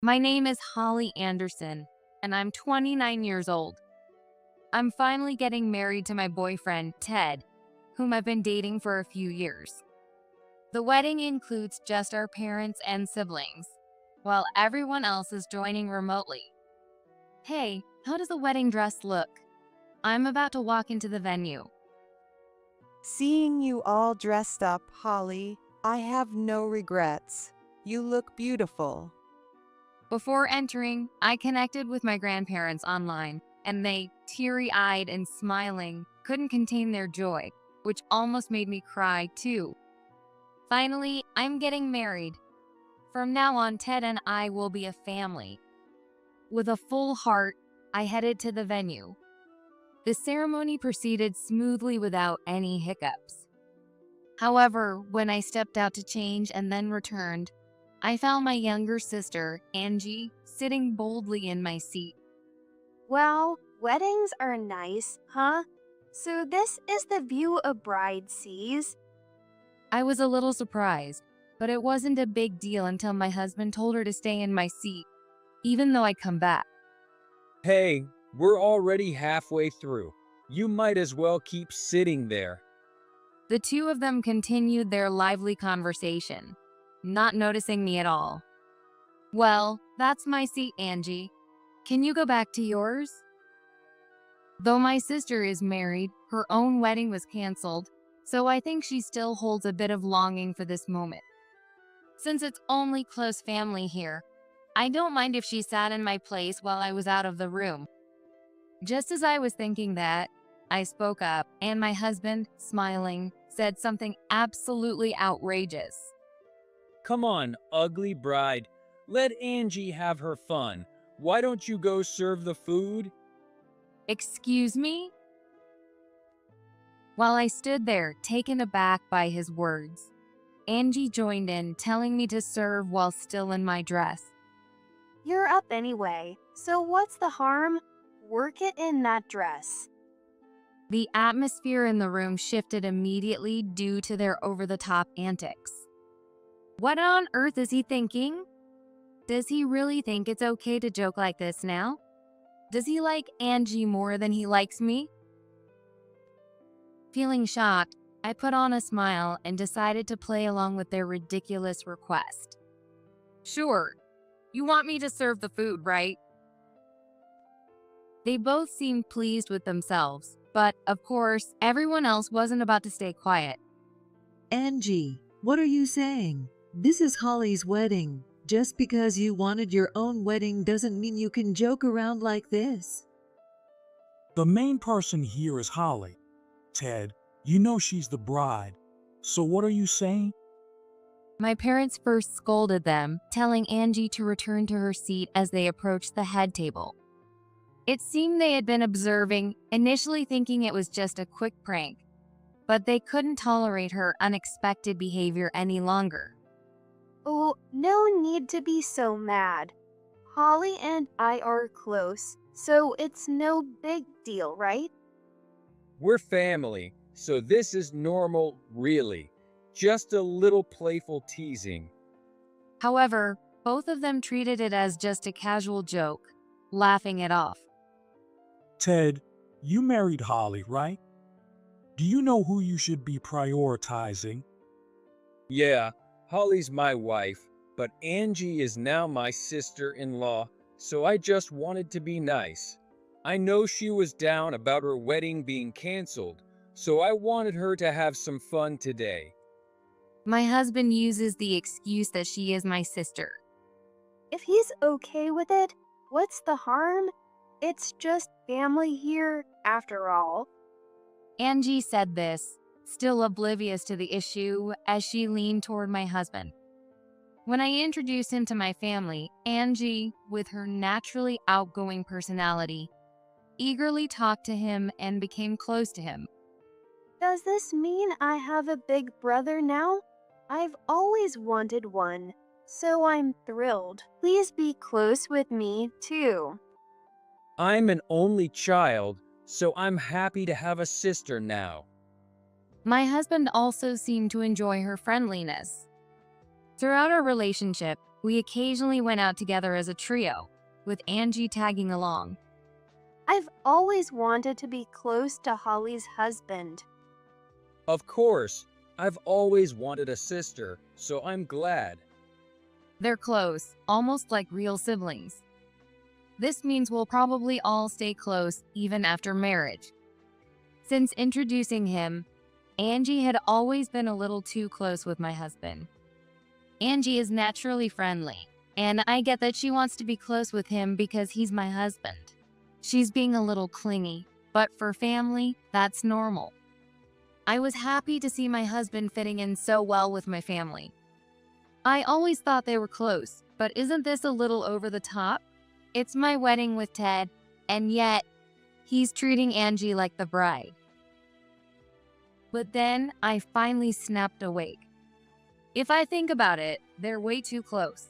My name is Holly Anderson, and I'm 29 years old. I'm finally getting married to my boyfriend, Ted, whom I've been dating for a few years. The wedding includes just our parents and siblings, while everyone else is joining remotely. Hey, how does the wedding dress look? I'm about to walk into the venue. Seeing you all dressed up, Holly, I have no regrets. You look beautiful. Before entering, I connected with my grandparents online, and they, teary-eyed and smiling, couldn't contain their joy, which almost made me cry too. Finally, I'm getting married. From now on, Ted and I will be a family. With a full heart, I headed to the venue. The ceremony proceeded smoothly without any hiccups. However, when I stepped out to change and then returned, I found my younger sister, Angie, sitting boldly in my seat. Wow, weddings are nice, huh? So this is the view a bride sees? I was a little surprised, but it wasn't a big deal until my husband told her to stay in my seat, even though I'd come back. Hey, we're already halfway through. You might as well keep sitting there. The two of them continued their lively conversation, not noticing me at all. Well, that's my seat, Angie. Can you go back to yours? Though my sister is married, her own wedding was canceled, so I think she still holds a bit of longing for this moment. Since it's only close family here, I don't mind if she sat in my place while I was out of the room. Just as I was thinking that, I spoke up, and my husband, smiling, said something absolutely outrageous. Come on, ugly bride. Let Angie have her fun. Why don't you go serve the food? Excuse me? While I stood there, taken aback by his words, Angie joined in, telling me to serve while still in my dress. You're up anyway, so what's the harm? Work it in that dress. The atmosphere in the room shifted immediately due to their over-the-top antics. What on earth is he thinking? Does he really think it's okay to joke like this now? Does he like Angie more than he likes me? Feeling shocked, I put on a smile and decided to play along with their ridiculous request. Sure, you want me to serve the food, right? They both seemed pleased with themselves, but of course, everyone else wasn't about to stay quiet. Angie, what are you saying? This is Holly's wedding. Just because you wanted your own wedding doesn't mean you can joke around like this. The main person here is Holly. Ted, you know she's the bride. So what are you saying? My parents first scolded them, telling Angie to return to her seat as they approached the head table. It seemed they had been observing, initially thinking it was just a quick prank, but they couldn't tolerate her unexpected behavior any longer. Oh, no need to be so mad. Holly and I are close, so it's no big deal, right? We're family, so this is normal, really. Just a little playful teasing. However, both of them treated it as just a casual joke, laughing it off. Ted, you married Holly, right? Do you know who you should be prioritizing? Yeah, Holly's my wife, but Angie is now my sister-in-law, so I just wanted to be nice. I know she was down about her wedding being canceled, so I wanted her to have some fun today. My husband uses the excuse that she is my sister. If he's okay with it, what's the harm? It's just family here, after all. Angie said this, still oblivious to the issue, as she leaned toward my husband. When I introduced him to my family, Angie, with her naturally outgoing personality, eagerly talked to him and became close to him. Does this mean I have a big brother now? I've always wanted one, so I'm thrilled. Please be close with me, too. I'm an only child, so I'm happy to have a sister now. My husband also seemed to enjoy her friendliness. Throughout our relationship, We occasionally went out together as a trio, with Angie tagging along. I've always wanted to be close to Holly's husband. Of course, I've always wanted a sister, so I'm glad. They're close, almost like real siblings. This means we'll probably all stay close even after marriage. Since introducing him, Angie had always been a little too close with my husband. Angie is naturally friendly, and I get that she wants to be close with him because he's my husband. She's being a little clingy, but for family, that's normal. I was happy to see my husband fitting in so well with my family. I always thought they were close, but isn't this a little over the top? It's my wedding with Ted, and yet, he's treating Angie like the bride. But then, I finally snapped awake. If I think about it, they're way too close.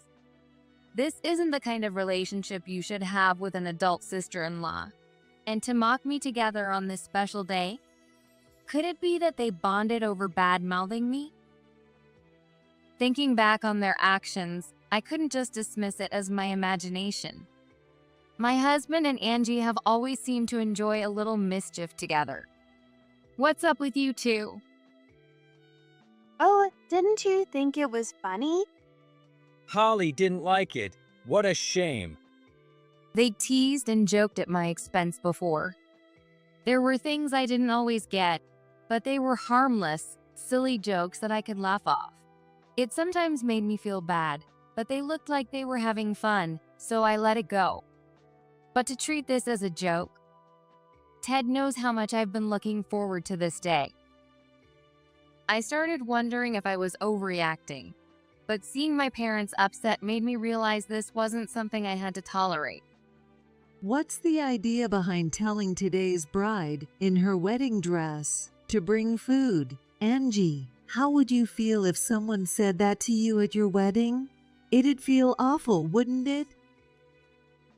This isn't the kind of relationship you should have with an adult sister-in-law. And to mock me together on this special day? Could it be that they bonded over bad-mouthing me? Thinking back on their actions, I couldn't just dismiss it as my imagination. My husband and Angie have always seemed to enjoy a little mischief together. What's up with you two? Oh, didn't you think it was funny? Holly didn't like it. What a shame. They teased and joked at my expense before. There were things I didn't always get, but they were harmless, silly jokes that I could laugh off. It sometimes made me feel bad, but they looked like they were having fun, so I let it go. But to treat this as a joke, Ted knows how much I've been looking forward to this day. I started wondering if I was overreacting, but seeing my parents upset made me realize this wasn't something I had to tolerate. What's the idea behind telling today's bride, in her wedding dress, to bring food? Angie, how would you feel if someone said that to you at your wedding? It'd feel awful, wouldn't it?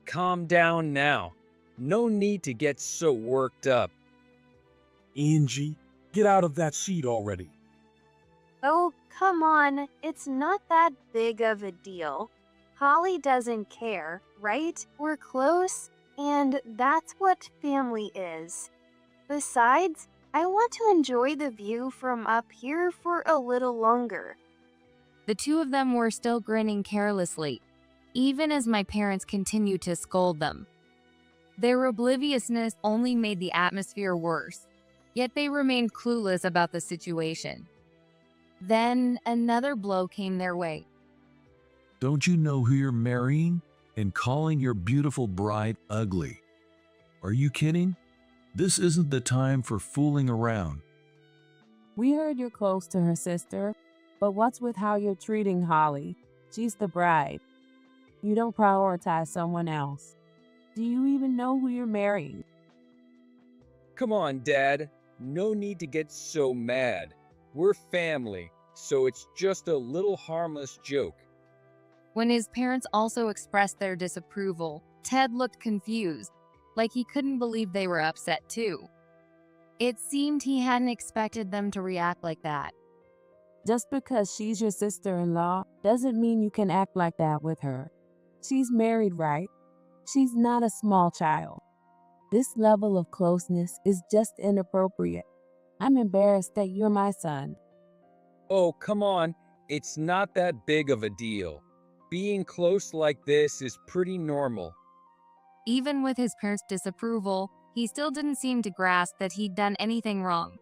Calm down now. No need to get so worked up. Angie, get out of that seat already. Oh, come on. It's not that big of a deal. Holly doesn't care, right? We're close, and that's what family is. Besides, I want to enjoy the view from up here for a little longer. The two of them were still grinning carelessly, even as my parents continued to scold them. Their obliviousness only made the atmosphere worse, yet they remained clueless about the situation. Then another blow came their way. Don't you know who you're marrying and calling your beautiful bride ugly? Are you kidding? This isn't the time for fooling around. We heard you're close to her sister, but what's with how you're treating Holly? She's the bride. You don't prioritize someone else. Do you even know who you're marrying? Come on, Dad. No need to get so mad. We're family, so it's just a little harmless joke. When his parents also expressed their disapproval, Ted looked confused, like he couldn't believe they were upset too. It seemed he hadn't expected them to react like that. Just because she's your sister-in-law doesn't mean you can act like that with her. She's married, right? She's not a small child. This level of closeness is just inappropriate. I'm embarrassed that you're my son. Oh, come on. It's not that big of a deal. Being close like this is pretty normal. Even with his parents' disapproval, he still didn't seem to grasp that he'd done anything wrong.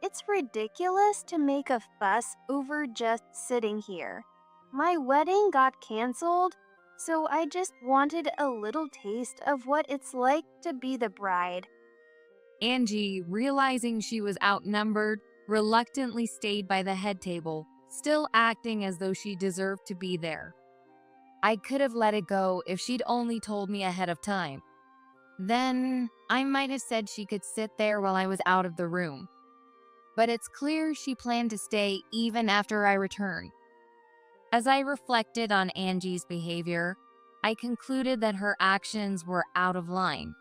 It's ridiculous to make a fuss over just sitting here. My wedding got canceled, so I just wanted a little taste of what it's like to be the bride. Angie, realizing she was outnumbered, reluctantly stayed by the head table, still acting as though she deserved to be there. I could have let it go if she'd only told me ahead of time. Then, I might have said she could sit there while I was out of the room. But it's clear she planned to stay even after I returned. As I reflected on Angie's behavior, I concluded that her actions were out of line.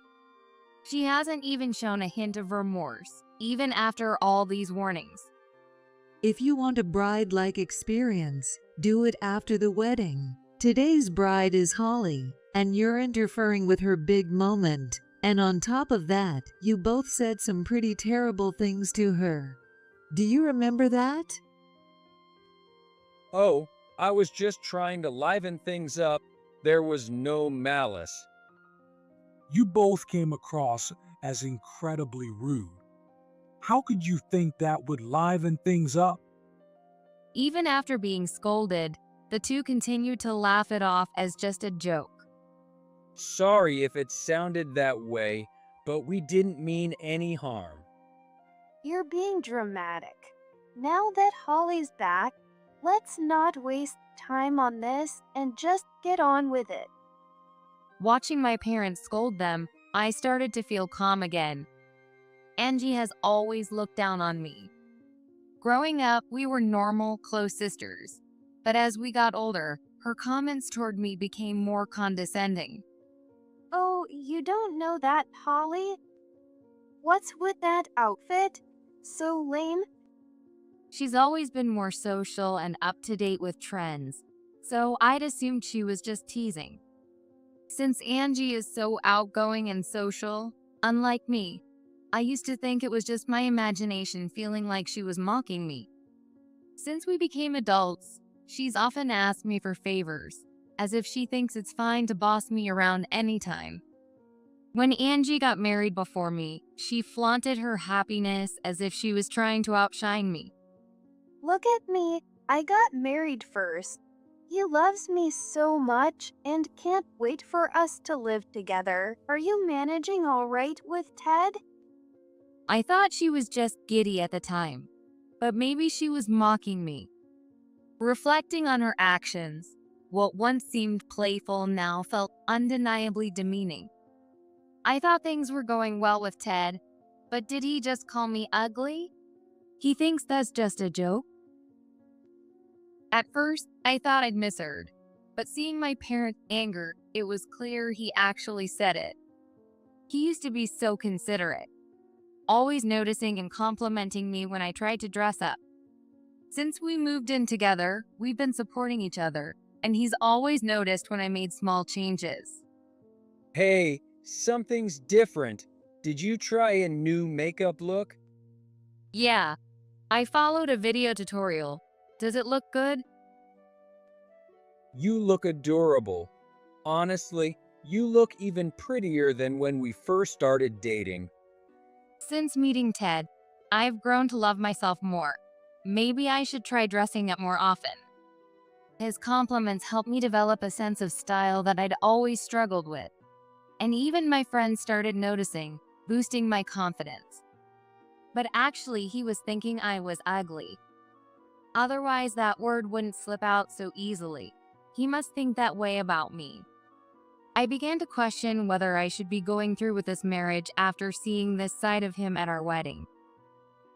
She hasn't even shown a hint of remorse, even after all these warnings. If you want a bride-like experience, Do it after the wedding. Today's bride is Holly, and you're interfering with her big moment. And on top of that, you both said some pretty terrible things to her. Do you remember that? Oh, I was just trying to liven things up. There was no malice. You both came across as incredibly rude. How could you think that would liven things up? Even after being scolded, the two continued to laugh it off as just a joke. Sorry if it sounded that way, but we didn't mean any harm. You're being dramatic. Now that Holly's back, let's not waste time on this and just get on with it. Watching my parents scold them, I started to feel calm again. Angie has always looked down on me. Growing up, we were normal, close sisters. But as we got older, her comments toward me became more condescending. Oh, you don't know that, Holly? What's with that outfit? So lame. She's always been more social and up to date with trends, so I'd assumed she was just teasing. Since Angie is so outgoing and social, unlike me, I used to think it was just my imagination feeling like she was mocking me. Since we became adults, she's often asked me for favors, as if she thinks it's fine to boss me around anytime. When Angie got married before me, she flaunted her happiness as if she was trying to outshine me. Look at me. I got married first. He loves me so much and can't wait for us to live together. Are you managing all right with Ted? I thought she was just giddy at the time, but maybe she was mocking me. Reflecting on her actions, what once seemed playful now felt undeniably demeaning. I thought things were going well with Ted, but did he just call me ugly? He thinks that's just a joke? At first, I thought I'd misheard, but seeing my parents' anger, it was clear he actually said it. He used to be so considerate, always noticing and complimenting me when I tried to dress up. Since we moved in together, we've been supporting each other, and he's always noticed when I made small changes. Hey, something's different. Did you try a new makeup look? Yeah, I followed a video tutorial. Does it look good? You look adorable. Honestly, you look even prettier than when we first started dating. Since meeting Ted, I've grown to love myself more. Maybe I should try dressing up more often. His compliments helped me develop a sense of style that I'd always struggled with. And even my friends started noticing, boosting my confidence. But actually, he was thinking I was ugly. Otherwise, that word wouldn't slip out so easily. He must think that way about me. I began to question whether I should be going through with this marriage after seeing this side of him at our wedding.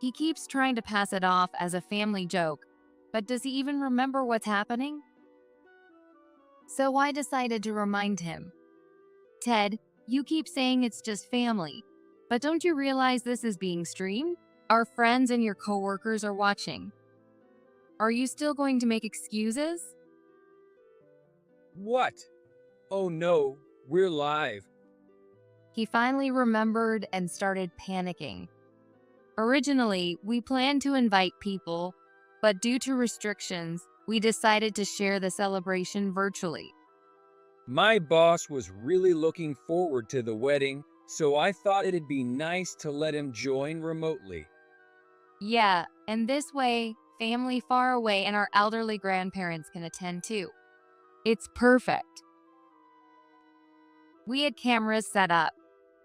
He keeps trying to pass it off as a family joke, but does he even remember what's happening? So I decided to remind him. Ted, you keep saying it's just family, but don't you realize this is being streamed? Our friends and your coworkers are watching. Are you still going to make excuses? What? Oh no, we're live. He finally remembered and started panicking. Originally, we planned to invite people, but due to restrictions, we decided to share the celebration virtually. My boss was really looking forward to the wedding, so I thought it'd be nice to let him join remotely. Yeah, and this way, family far away and our elderly grandparents can attend too. It's perfect. We had cameras set up,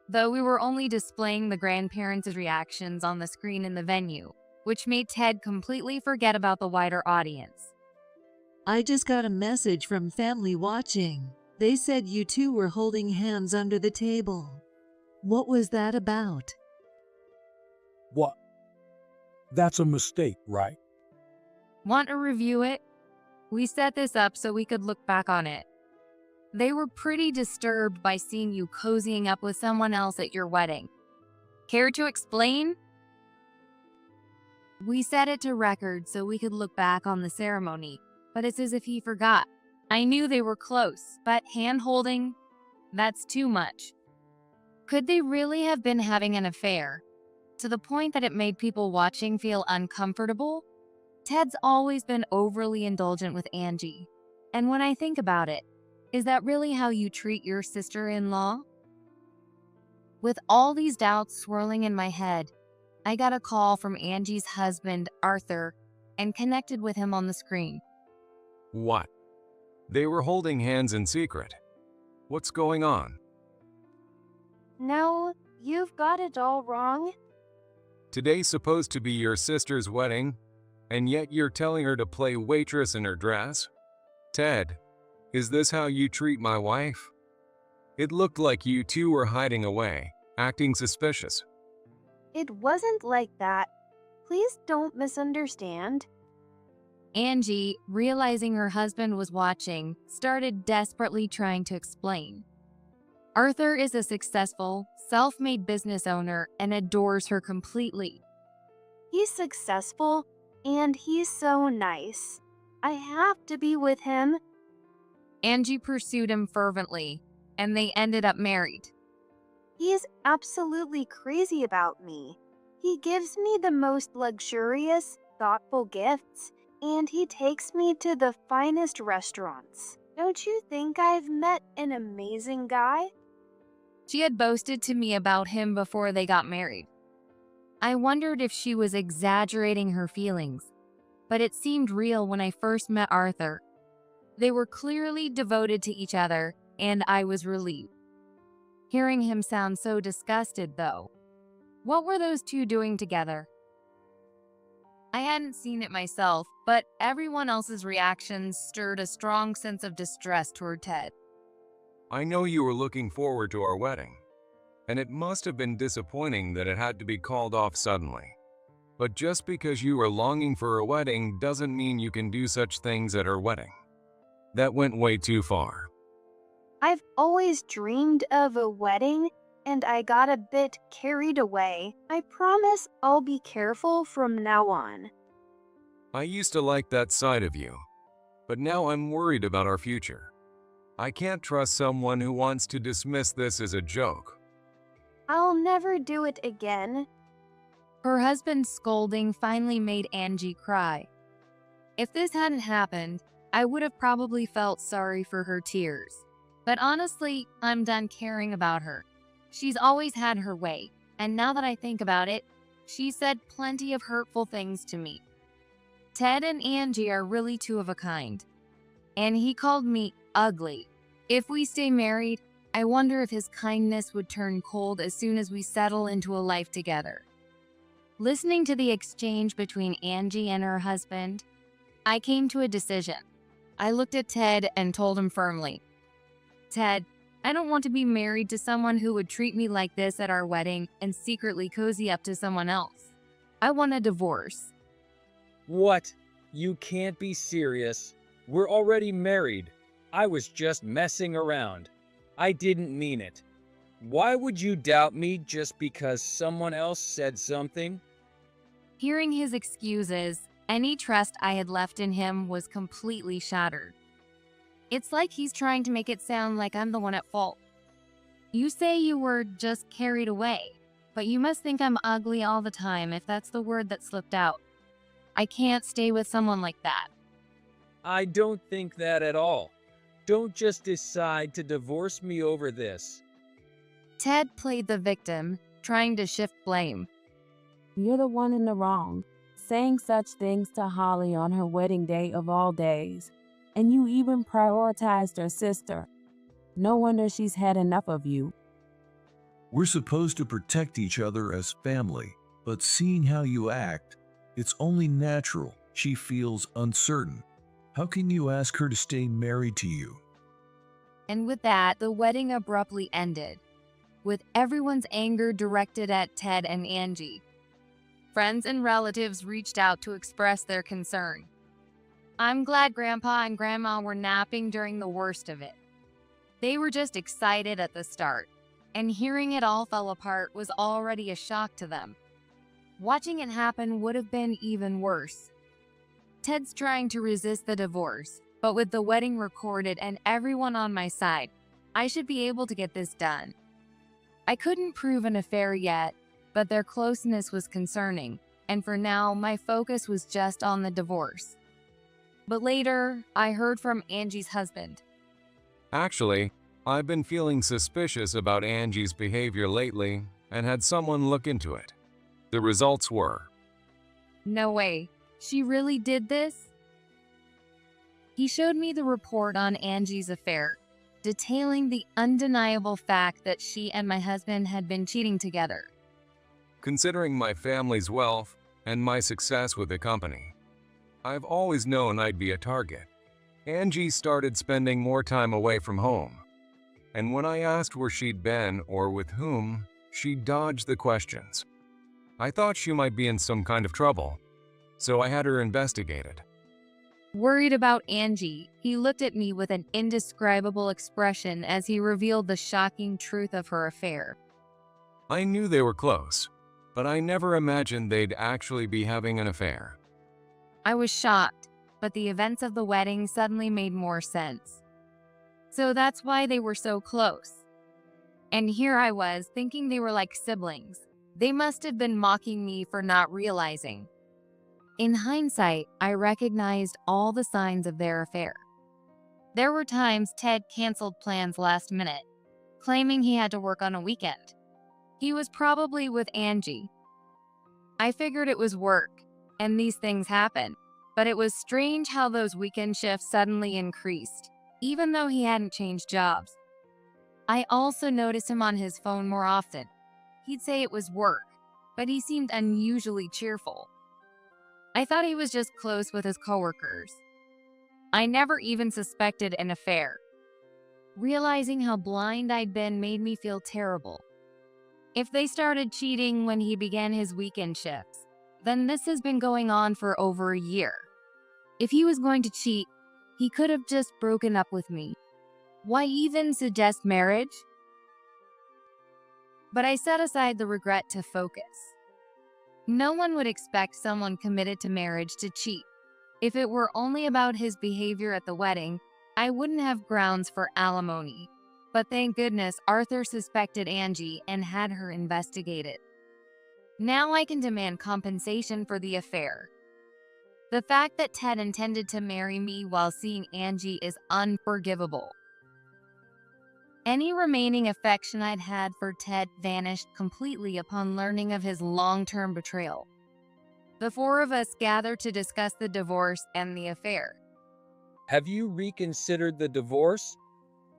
though we were only displaying the grandparents' reactions on the screen in the venue, which made Ted completely forget about the wider audience. I just got a message from family watching. They said you two were holding hands under the table. What was that about? What? That's a mistake, right? Want to review it? We set this up so we could look back on it. They were pretty disturbed by seeing you cozying up with someone else at your wedding. Care to explain? We set it to record so we could look back on the ceremony, but it's as if he forgot. I knew they were close, but hand-holding, that's too much. Could they really have been having an affair, to the point that it made people watching feel uncomfortable? Ted's always been overly indulgent with Angie. And when I think about it, is that really how you treat your sister-in-law? With all these doubts swirling in my head, I got a call from Angie's husband, Arthur, and connected with him on the screen. What? They were holding hands in secret. What's going on? No, you've got it all wrong. Today's supposed to be your sister's wedding, and yet you're telling her to play waitress in her dress? Ted, is this how you treat my wife? It looked like you two were hiding away, acting suspicious. It wasn't like that. Please don't misunderstand. Angie, realizing her husband was watching, started desperately trying to explain. Arthur is a successful, self-made business owner and adores her completely. He's successful, and he's so nice. I have to be with him. Angie pursued him fervently, and they ended up married. He's absolutely crazy about me. He gives me the most luxurious, thoughtful gifts, and he takes me to the finest restaurants. Don't you think I've met an amazing guy? She had boasted to me about him before they got married. I wondered if she was exaggerating her feelings, but it seemed real when I first met Arthur. They were clearly devoted to each other, and I was relieved. Hearing him sound so disgusted, though. What were those two doing together? I hadn't seen it myself, but everyone else's reactions stirred a strong sense of distress toward Ted. I know you were looking forward to our wedding, and it must have been disappointing that it had to be called off suddenly. But just because you are longing for a wedding doesn't mean you can do such things at her wedding. That went way too far. I've always dreamed of a wedding, and I got a bit carried away. I promise I'll be careful from now on. I used to like that side of you, but now I'm worried about our future. I can't trust someone who wants to dismiss this as a joke. I'll never do it again. Her husband's scolding finally made Angie cry. If this hadn't happened, I would have probably felt sorry for her tears. But honestly, I'm done caring about her. She's always had her way, and now that I think about it, she said plenty of hurtful things to me. Ted and Angie are really two of a kind. And he called me ugly. If we stay married, I wonder if his kindness would turn cold as soon as we settle into a life together. Listening to the exchange between Angie and her husband, I came to a decision. I looked at Ted and told him firmly, Ted, I don't want to be married to someone who would treat me like this at our wedding and secretly cozy up to someone else. I want a divorce. What? You can't be serious. We're already married. I was just messing around. I didn't mean it. Why would you doubt me just because someone else said something? Hearing his excuses, any trust I had left in him was completely shattered. It's like he's trying to make it sound like I'm the one at fault. You say you were just carried away, but you must think I'm ugly all the time if that's the word that slipped out. I can't stay with someone like that. I don't think that at all. Don't just decide to divorce me over this. Ted played the victim, trying to shift blame. You're the one in the wrong, saying such things to Holly on her wedding day of all days. And you even prioritized her sister. No wonder she's had enough of you. We're supposed to protect each other as family, but seeing how you act, it's only natural she feels uncertain. How can you ask her to stay married to you? And with that, the wedding abruptly ended, with everyone's anger directed at Ted and Angie. Friends and relatives reached out to express their concern. I'm glad Grandpa and Grandma were napping during the worst of it. They were just excited at the start, and hearing it all fell apart was already a shock to them. Watching it happen would have been even worse. Ted's trying to resist the divorce, but with the wedding recorded and everyone on my side, I should be able to get this done. I couldn't prove an affair yet, but their closeness was concerning, and for now, my focus was just on the divorce. But later, I heard from Angie's husband. Actually, I've been feeling suspicious about Angie's behavior lately and had someone look into it. The results were, No way, she really did this? He showed me the report on Angie's affair, detailing the undeniable fact that she and my husband had been cheating together. considering my family's wealth and my success with the company, I've always known I'd be a target. Angie started spending more time away from home, and when I asked where she'd been or with whom, she dodged the questions. I thought she might be in some kind of trouble, so I had her investigated. Worried about Angie, he looked at me with an indescribable expression as he revealed the shocking truth of her affair. I knew they were close, but I never imagined they'd actually be having an affair. I was shocked, but the events of the wedding suddenly made more sense. So that's why they were so close. And here I was thinking they were like siblings. They must have been mocking me for not realizing. In hindsight, I recognized all the signs of their affair. There were times Ted canceled plans last minute, claiming he had to work on a weekend. He was probably with Angie. I figured it was work, and these things happen, but it was strange how those weekend shifts suddenly increased, even though he hadn't changed jobs. I also noticed him on his phone more often. He'd say it was work, but he seemed unusually cheerful. I thought he was just close with his coworkers. I never even suspected an affair. Realizing how blind I'd been made me feel terrible. If they started cheating when he began his weekend shifts, then this has been going on for over a year. If he was going to cheat, he could have just broken up with me. Why even suggest marriage? But I set aside the regret to focus. No one would expect someone committed to marriage to cheat. If it were only about his behavior at the wedding, I wouldn't have grounds for alimony. But thank goodness Arthur suspected Angie and had her investigated. Now I can demand compensation for the affair. The fact that Ted intended to marry me while seeing Angie is unforgivable. Any remaining affection I'd had for Ted vanished completely upon learning of his long-term betrayal. The four of us gathered to discuss the divorce and the affair. Have you reconsidered the divorce?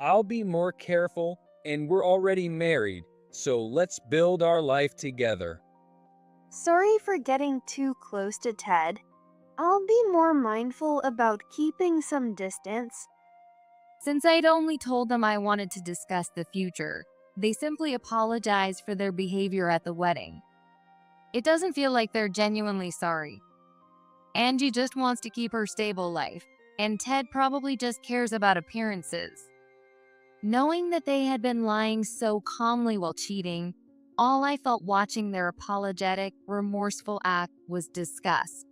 I'll be more careful, and we're already married, so let's build our life together. Sorry for getting too close to Ted. I'll be more mindful about keeping some distance. Since I'd only told them I wanted to discuss the future, they simply apologized for their behavior at the wedding. It doesn't feel like they're genuinely sorry. Angie just wants to keep her stable life, and Ted probably just cares about appearances. Knowing that they had been lying so calmly while cheating, all I felt watching their apologetic, remorseful act was disgust.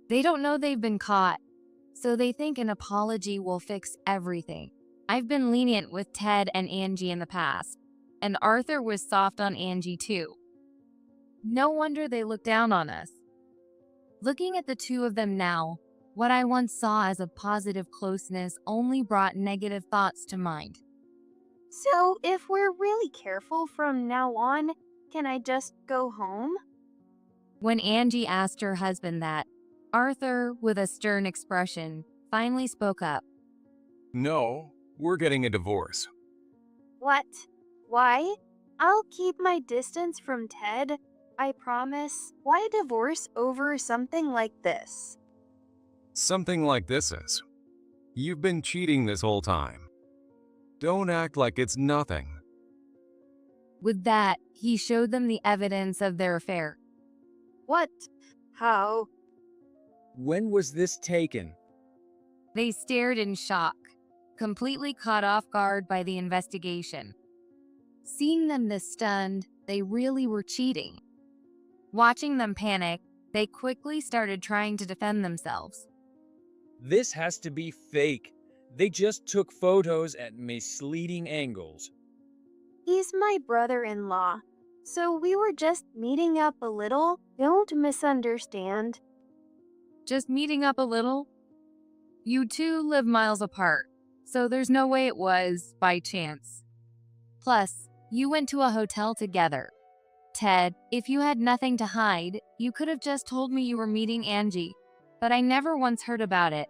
They don't know they've been caught, so they think an apology will fix everything. I've been lenient with Ted and Angie in the past, and Arthur was soft on Angie too. No wonder they look down on us. Looking at the two of them now, what I once saw as a positive closeness only brought negative thoughts to mind. So, if we're really careful from now on, can I just go home? When Angie asked her husband that, Arthur, with a stern expression, finally spoke up. No, we're getting a divorce. What? Why? I'll keep my distance from Ted. I promise. Why divorce over something like this? Something like this is. You've been cheating this whole time. Don't act like it's nothing. With that, he showed them the evidence of their affair. What? How? When was this taken? They stared in shock, completely caught off guard by the investigation. Seeing them this stunned, they really were cheating. Watching them panic, they quickly started trying to defend themselves. This has to be fake. They just took photos at misleading angles. He's my brother-in-law, so we were just meeting up a little. Don't misunderstand. Just meeting up a little? You two live miles apart, so there's no way it was by chance. Plus, you went to a hotel together. Ted, if you had nothing to hide, you could have just told me you were meeting Angie, but I never once heard about it.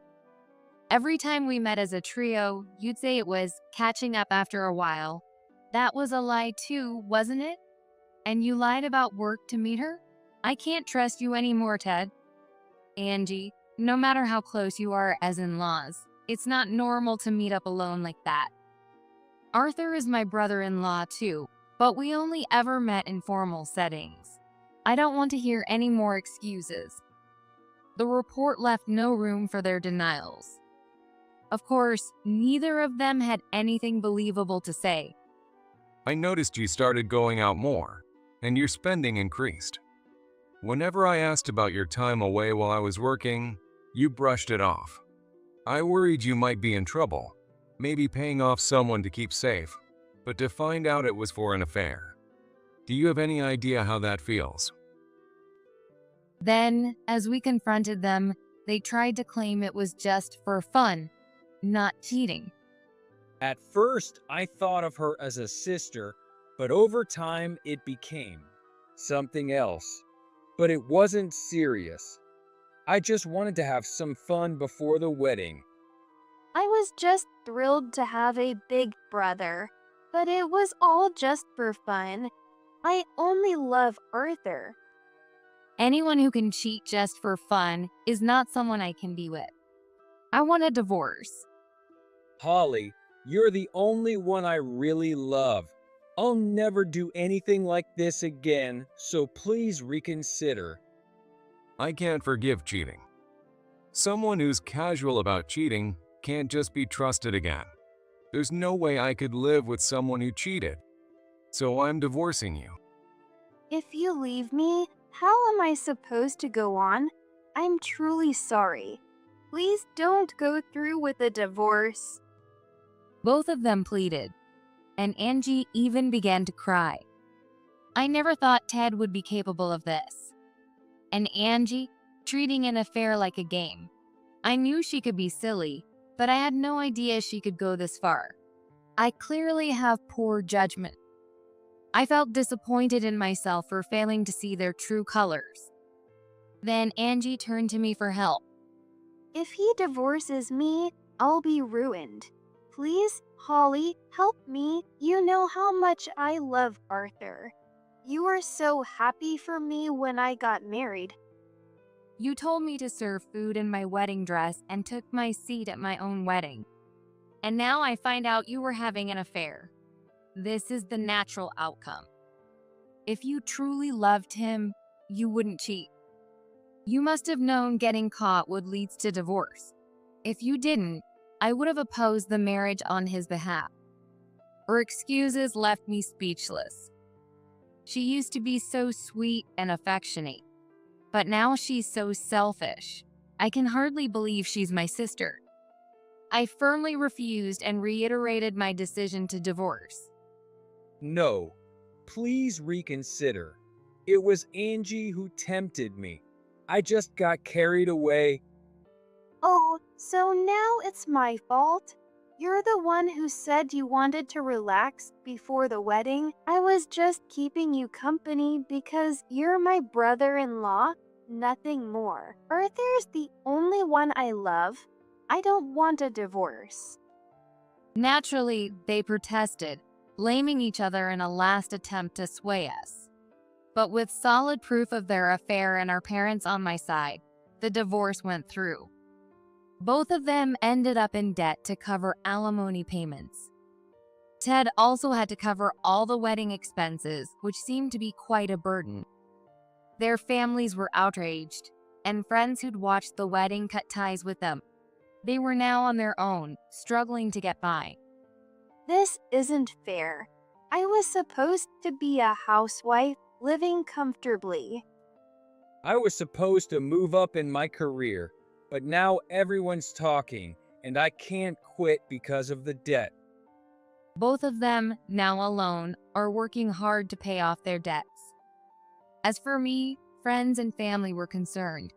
Every time we met as a trio, you'd say it was catching up after a while. That was a lie too, wasn't it? And you lied about work to meet her? I can't trust you anymore, Ted. Angie, no matter how close you are as in-laws, it's not normal to meet up alone like that. Arthur is my brother-in-law too, but we only ever met in formal settings. I don't want to hear any more excuses. The report left no room for their denials. Of course, neither of them had anything believable to say. I noticed you started going out more, and your spending increased. Whenever I asked about your time away while I was working, you brushed it off. I worried you might be in trouble, maybe paying off someone to keep safe, but to find out it was for an affair. Do you have any idea how that feels? Then, as we confronted them, they tried to claim it was just for fun, not cheating. At first, I thought of her as a sister, but over time it became something else. But it wasn't serious. I just wanted to have some fun before the wedding. I was just thrilled to have a big brother, but it was all just for fun. I only love Arthur. Anyone who can cheat just for fun is not someone I can be with. I want a divorce. Holly, you're the only one I really love. I'll never do anything like this again, so please reconsider. I can't forgive cheating. Someone who's casual about cheating can't just be trusted again. There's no way I could live with someone who cheated. So I'm divorcing you. If you leave me, how am I supposed to go on? I'm truly sorry. Please don't go through with a divorce. Both of them pleaded, and Angie even began to cry. I never thought Ted would be capable of this. And Angie, treating an affair like a game. I knew she could be silly, but I had no idea she could go this far. I clearly have poor judgment. I felt disappointed in myself for failing to see their true colors. Then Angie turned to me for help. If he divorces me, I'll be ruined. Please, Holly, help me. You know how much I love Arthur. You were so happy for me when I got married. You told me to serve food in my wedding dress and took my seat at my own wedding. And now I find out you were having an affair. This is the natural outcome. If you truly loved him, you wouldn't cheat. You must have known getting caught would lead to divorce. If you didn't, I would have opposed the marriage on his behalf. Her excuses left me speechless. She used to be so sweet and affectionate, but now she's so selfish. I can hardly believe she's my sister. I firmly refused and reiterated my decision to divorce. No, please reconsider. It was Angie who tempted me. I just got carried away. Oh, so now it's my fault? You're the one who said you wanted to relax before the wedding. I was just keeping you company because you're my brother-in-law, nothing more. Arthur's the only one I love. I don't want a divorce. Naturally, they protested, blaming each other in a last attempt to sway us. But with solid proof of their affair and our parents on my side, the divorce went through. Both of them ended up in debt to cover alimony payments. Ted also had to cover all the wedding expenses, which seemed to be quite a burden. Their families were outraged, and friends who'd watched the wedding cut ties with them. They were now on their own, struggling to get by. This isn't fair. I was supposed to be a housewife living comfortably. I was supposed to move up in my career, but now everyone's talking, and I can't quit because of the debt. Both of them, now alone, are working hard to pay off their debts. As for me, friends and family were concerned,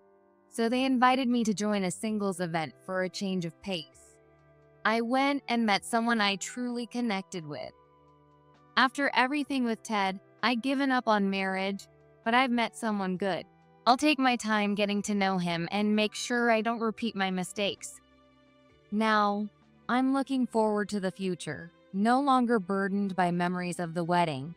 so they invited me to join a singles event for a change of pace. I went and met someone I truly connected with. After everything with Ted, I'd given up on marriage, but I've met someone good. I'll take my time getting to know him and make sure I don't repeat my mistakes. Now, I'm looking forward to the future, no longer burdened by memories of the wedding.